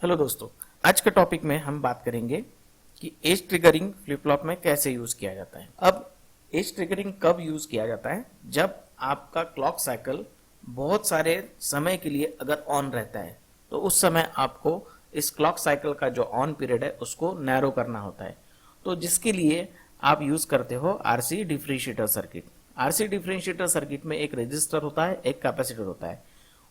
Hello दोस्तों, आज के टॉपिक में हम बात करेंगे कि एज ट्रिगरिंग फ्लिप फ्लॉप में कैसे यूज किया जाता है। अब एज ट्रिगरिंग कब यूज किया जाता है? जब आपका क्लॉक साइकिल बहुत सारे समय के लिए अगर ऑन रहता है तो उस समय आपको इस क्लॉक साइकिल का जो ऑन पीरियड है उसको नैरो करना होता है। तो जिसके लिए आप यूज करते हो RC differentiator circuit. RC differentiator circuit में एक रेजिस्टर होता है, एक कैपेसिटर होता है।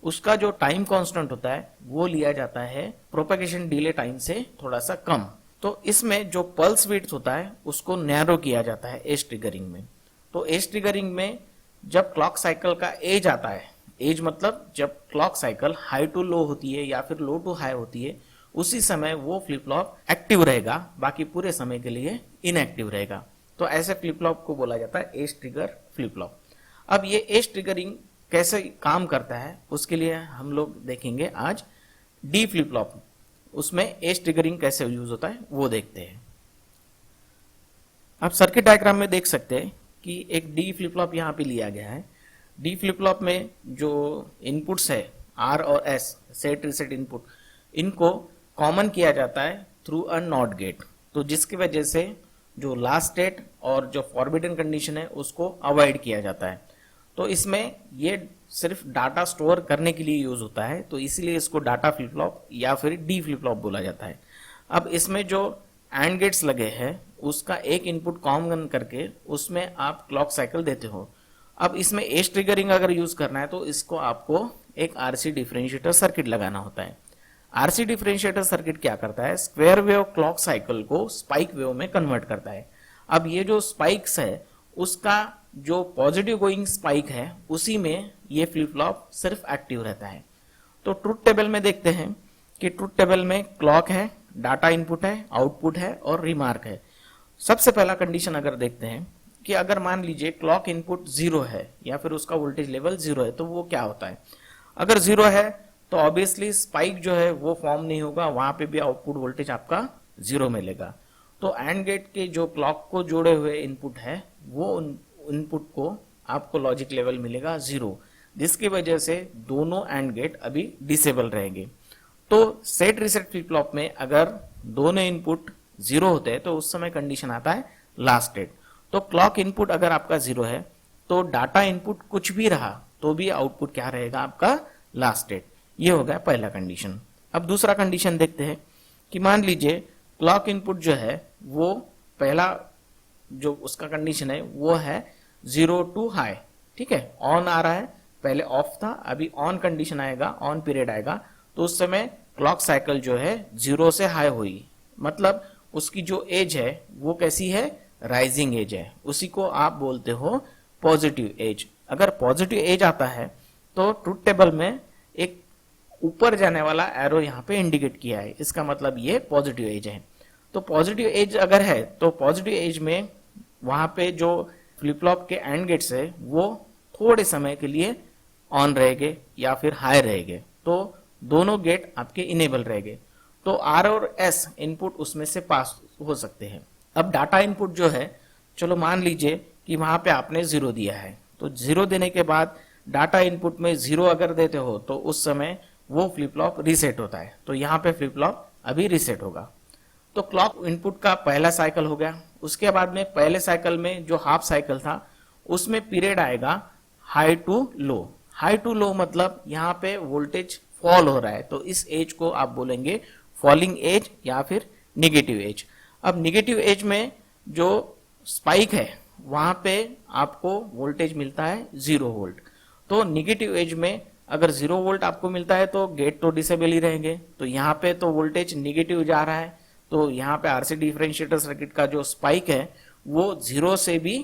उसका जो टाइम कांस्टेंट होता है वो लिया जाता है प्रोपेगेशन डिले टाइम से थोड़ा सा कम। तो इसमें जो पल्स विड्थ होता है उसको नैरो किया जाता है एज ट्रिगरिंग में। तो एज ट्रिगरिंग में जब क्लॉक साइकिल का एज आता है, एज मतलब जब क्लॉक साइकिल हाई टू लो होती है या फिर लो टू हाई होती है, उसी समय वो फ्लिप फ्लॉप एक्टिव रहेगा, बाकी पूरे समय के लिए इनएक्टिव रहेगा। तो ऐसे फ्लिप फ्लॉप को बोला जाता है एज ट्रिगर फ्लिप फ्लॉप। अब ये एज ट्रिगरिंग कैसे काम करता है उसके लिए हम लोग देखेंगे आज डी फ्लिप फ्लॉप। उसमें एज ट्रिगरिंग कैसे यूज होता है वो देखते हैं। आप सर्किट डायग्राम में देख सकते हैं कि एक डी फ्लिप फ्लॉप यहाँ पे लिया गया है। डी फ्लिप फ्लॉप में जो इनपुट्स है आर और एस, सेट रिसेट इनपुट, इनको कॉमन किया जाता है थ्रू अ नॉट गेट। तो जिसकी वजह से जो लास्ट स्टेट और जो फॉरबिडन कंडीशन है उसको अवॉइड किया जाता है। तो इसमें ये सिर्फ डाटा स्टोर करने के लिए यूज होता है, तो इसीलिए इसको डाटा फ्लिप फ्लॉप या फिर डी फ्लिप फ्लॉप बोला जाता है। अब इसमें जो एंड गेट्स लगे हैं उसका एक इनपुट कॉमन करके उसमें आप क्लॉक साइकिल देते हो। अब इसमें एज ट्रिगरिंग अगर यूज करना है तो इसको आपको एक आरसी डिफरेंशिएटर सर्किट लगाना होता है। आरसी डिफरेंशिएटर सर्किट क्या करता है? स्क्वायर वेव क्लॉक साइकिल को स्पाइक वेव में कन्वर्ट करता है। अब ये जो स्पाइक्स है उसका जो पॉजिटिव गोइंग स्पाइक है उसी में ये फ्लिप फ्लॉप सिर्फ एक्टिव रहता है। तो ट्रुथ टेबल में देखते हैं कि ट्रुथ टेबल में क्लॉक है, डाटा इनपुट है, आउटपुट है और रिमार्क है। सबसे पहला कंडीशन अगर देखते हैं कि अगर मान लीजिए क्लॉक इनपुट 0 है या फिर उसका वोल्टेज लेवल 0 है तो वो क्या होता है? अगर 0 है तो ऑब्वियसली स्पाइक जो है वो फॉर्म नहीं होगा, वहां पे भी आउटपुट वोल्टेज आपका 0 मिलेगा। तो एंड गेट के जो क्लॉक को जोड़े हुए इनपुट है वो इनपुट को आपको लॉजिक लेवल मिलेगा 0, जिसकी वजह से दोनों एंड गेट अभी डिसेबल रहेंगे। तो सेट रिसेट फ्लिप फ्लॉप में अगर दोनों इनपुट 0 होते हैं तो उस समय कंडीशन आता है लास्ट स्टेट। तो क्लॉक इनपुट अगर आपका 0 है तो डाटा इनपुट कुछ भी रहा तो भी आउटपुट क्या रहेगा? आपका लास्ट स्टेट। ये हो गया पहला कंडीशन। अब दूसरा कंडीशन देखते हैं कि मान लीजिए क्लॉक इनपुट जो है वो पहला जो उसका कंडीशन है वो है 0 टू हाई। ठीक है, ऑन आ रहा है, पहले ऑफ था, अभी ऑन कंडीशन आएगा, ऑन पीरियड आएगा तो उस समय क्लॉक साइकिल जो है 0 से हाई हुई, मतलब उसकी जो एज है वो कैसी है? राइजिंग एज है। उसी को आप बोलते हो पॉजिटिव एज। अगर पॉजिटिव एज आता है तो ट्रुथ टेबल में एक ऊपर जाने वाला एरो यहाँ पे इंडिकेट किया है, इसका मतलब ये पॉजिटिव एज है। तो पॉजिटिव एज अगर है तो पॉजिटिव एज में वहां पे जो फ्लिप फ्लॉप के एंड गेट्स है वो थोड़े समय के लिए ऑन रहेंगे या फिर हाई रहेंगे, तो दोनों गेट आपके इनेबल रहेंगे। तो आर और एस इनपुट उसमें से पास हो सकते हैं। अब डाटा इनपुट जो है, चलो मान लीजिए कि वहां पे आपने 0 दिया है, तो 0 देने के बाद डाटा इनपुट में 0 अगर देते हो तो उस समय वो फ्लिप फ्लॉप रीसेट होता है। तो यहाँ पे फ्लिप फ्लॉप अभी रीसेट होगा। तो क्लॉक इनपुट का पहला साइकिल हो गया। उसके बाद में पहले साइकिल में जो हाफ साइकिल था उसमें पीरियड आएगा high to low. High to low मतलब यहाँ पे वोल्टेज फॉल हो रहा है, तो इस एज को आप बोलेंगे फॉलिंग एज या फिर निगेटिव एज। अब निगेटिव एज में जो स्पाइक है वहां पे आपको वोल्टेज मिलता है 0 वोल्ट। तो निगेटिव एज में अगर 0 वोल्ट आपको मिलता है तो गेट तो डिसेबल ही रहेंगे, तो यहाँ पे तो वोल्टेज निगेटिव जा रहा है। तो यहाँ पे आरसी डिफरेंशिएटर सर्किट का जो स्पाइक है वो 0 से भी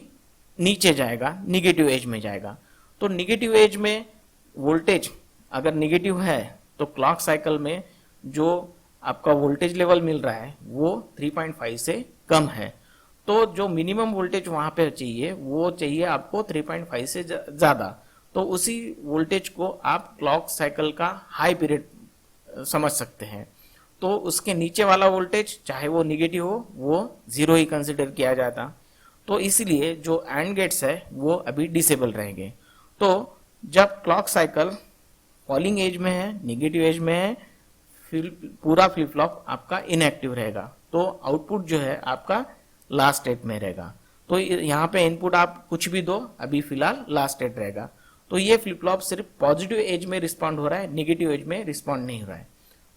नीचे जाएगा, निगेटिव एज में जाएगा। तो निगेटिव एज में वोल्टेज अगर निगेटिव है तो क्लॉक साइकिल में जो आपका वोल्टेज लेवल मिल रहा है वो 3.5 से कम है। तो जो मिनिमम वोल्टेज वहां पे चाहिए वो चाहिए आपको 3.5 से ज्यादा। तो उसी वोल्टेज को आप क्लॉक साइकिल का हाई पीरियड समझ सकते हैं। तो उसके नीचे वाला वोल्टेज चाहे वो निगेटिव हो वो 0 ही कंसिडर किया जाता। तो इसीलिए जो एंड गेट्स है वो अभी डिसेबल रहेंगे। तो जब क्लॉक साइकिल फॉलिंग एज में है, निगेटिव एज में है, पूरा फ्लिप फ्लॉप आपका इनएक्टिव रहेगा, तो आउटपुट जो है आपका लास्ट स्टेट में रहेगा। तो यहाँ पे इनपुट आप कुछ भी दो, अभी फिलहाल लास्ट स्टेट रहेगा। तो ये फ्लिप फ्लॉप सिर्फ पॉजिटिव एज में रिस्पॉन्ड हो रहा है, नेगेटिव एज में रिस्पॉन्ड नहीं हो रहा है।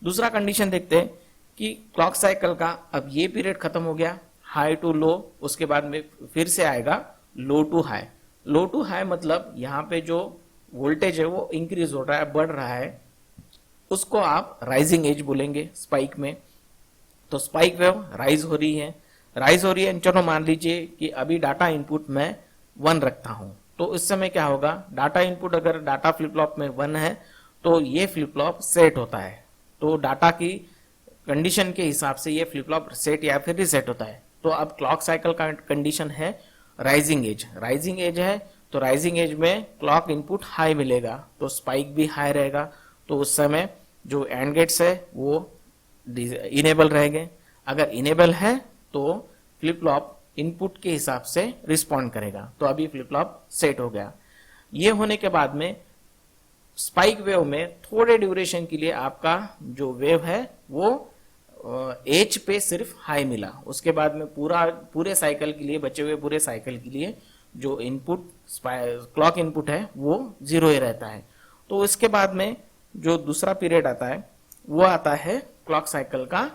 दूसरा कंडीशन देखते हैं कि क्लॉक साइकिल का अब ये पीरियड खत्म हो गया, हाई टू लो, उसके बाद में फिर से आएगा low to high. Low to high मतलब यहाँ पे जो वोल्टेज है वो इंक्रीज हो रहा है, बढ़ रहा है, उसको आप राइजिंग एज बोलेंगे स्पाइक में। तो स्पाइक वेव राइज हो रही है, चलो मान लीजिए कि अभी डाटा इनपुट मैं 1 रखता हूं, तो इस समय क्या होगा, डाटा इनपुट अगर डाटा फ्लिप फ्लॉप में 1 है तो ये फ्लिप फ्लॉप सेट होता है। तो डाटा की कंडीशन के हिसाब से ये फ्लिप फ्लॉप सेट या फिर रिसेट होता है। तो अब क्लॉक साइकिल का कंडीशन है राइजिंग एज है, तो राइजिंग एज में क्लॉक इनपुट हाई मिलेगा, तो स्पाइक भी हाई रहेगा। तो उस समय जो एंड गेट्स है वो इनेबल रहेंगे। अगर इनेबल है तो फ्लिप फ्लॉप इनपुट के हिसाब से रिस्पॉन्ड करेगा। तो अभी फ्लिप फ्लॉप सेट हो गया। ये होने के बाद में स्पाइक वेव में थोड़े ड्यूरेशन के लिए आपका जो वेव है वो एज पे सिर्फ हाई मिला, उसके बाद में पूरे साइकिल के लिए, बचे हुए पूरे साइकिल के लिए जो इनपुट क्लॉक इनपुट है वो 0 ही रहता है। तो इसके बाद में जो दूसरा पीरियड आता है वो आता है क्लॉक साइकिल का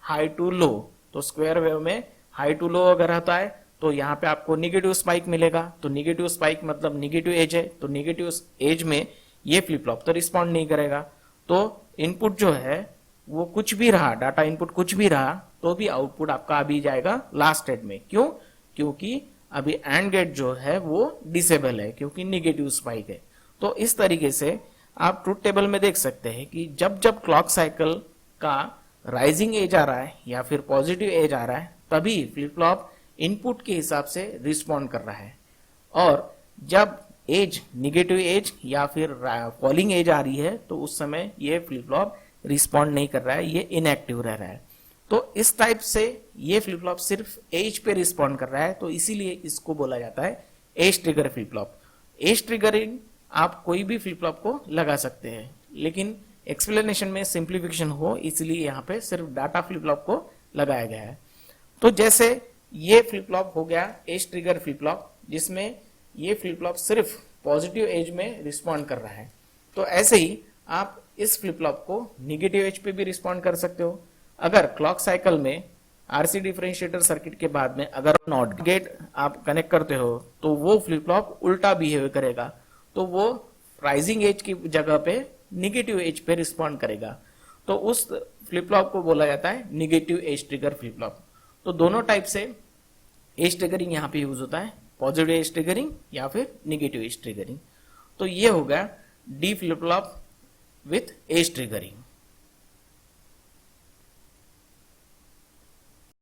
हाई टू लो। तो स्क्वायर वेव में हाई टू लो अगर आता है तो यहाँ पे आपको निगेटिव स्पाइक मिलेगा। तो निगेटिव स्पाइक मतलब निगेटिव एज है, तो निगेटिव एज में ये फ्लिप फ्लॉप तो रिस्पॉन्ड नहीं करेगा। तो इनपुट जो है वो कुछ भी रहा, डाटा इनपुट कुछ भी रहा, तो भी आउटपुट आपका अभी जाएगा लास्ट स्टेट में। क्यों? क्योंकि अभी एंड गेट जो है वो डिसेबल है, क्योंकि निगेटिव स्पाइक है। तो इस तरीके से आप ट्रुथ टेबल में देख सकते हैं कि जब जब क्लॉक साइकिल का राइजिंग एज आ रहा है या फिर पॉजिटिव एज आ रहा है, तभी फ्लिप फ्लॉप इनपुट के हिसाब से रिस्पॉन्ड कर रहा है। और जब एज निगेटिव एज या फिर फॉलिंग एज आ रही है तो उस समय ये फ्लिप फ्लॉप रिस्पॉन्ड नहीं कर रहा है, ये इनएक्टिव रह रहा है। तो इस टाइप से ये फ्लिप फ्लॉप सिर्फ एज पे रिस्पॉन्ड कर रहा है, तो इसीलिए इसको बोला जाता है edge trigger flip flop. Edge triggering आप कोई भी फ्लिप फ्लॉप को लगा सकते हैं, लेकिन एक्सप्लेनेशन में सिंप्लीफिकेशन हो इसलिए यहाँ पे सिर्फ डाटा फ्लिप फ्लॉप को लगाया गया है। तो जैसे ये फ्लिप फ्लॉप हो गया एज ट्रिगर फ्लिप फ्लॉप, जिसमें ये फ्लिप फ्लॉप सिर्फ पॉजिटिव एज में रिस्पॉन्ड कर रहा है। तो ऐसे ही आप इस फ्लिप फ्लॉप को निगेटिव एज पे भी रिस्पॉन्ड कर सकते हो। अगर क्लॉक साइकिल में आरसी डिफरेंशिएटर सर्किट के बाद में अगर नॉट गेट आप कनेक्ट करते हो तो वो फ्लिप फ्लॉप उल्टा बिहेव करेगा, तो वो राइजिंग एज की जगह पे निगेटिव एज पे रिस्पॉन्ड करेगा। तो उस फ्लिप फ्लॉप को बोला जाता है negative edge trigger flip flop. तो दोनों टाइप से एज ट्रिगरिंग यहाँ पे यूज होता है, पॉजिटिव एज ट्रिगरिंग या फिर निगेटिव एज ट्रिगरिंग। तो ये हो गया D flip flop with edge triggering.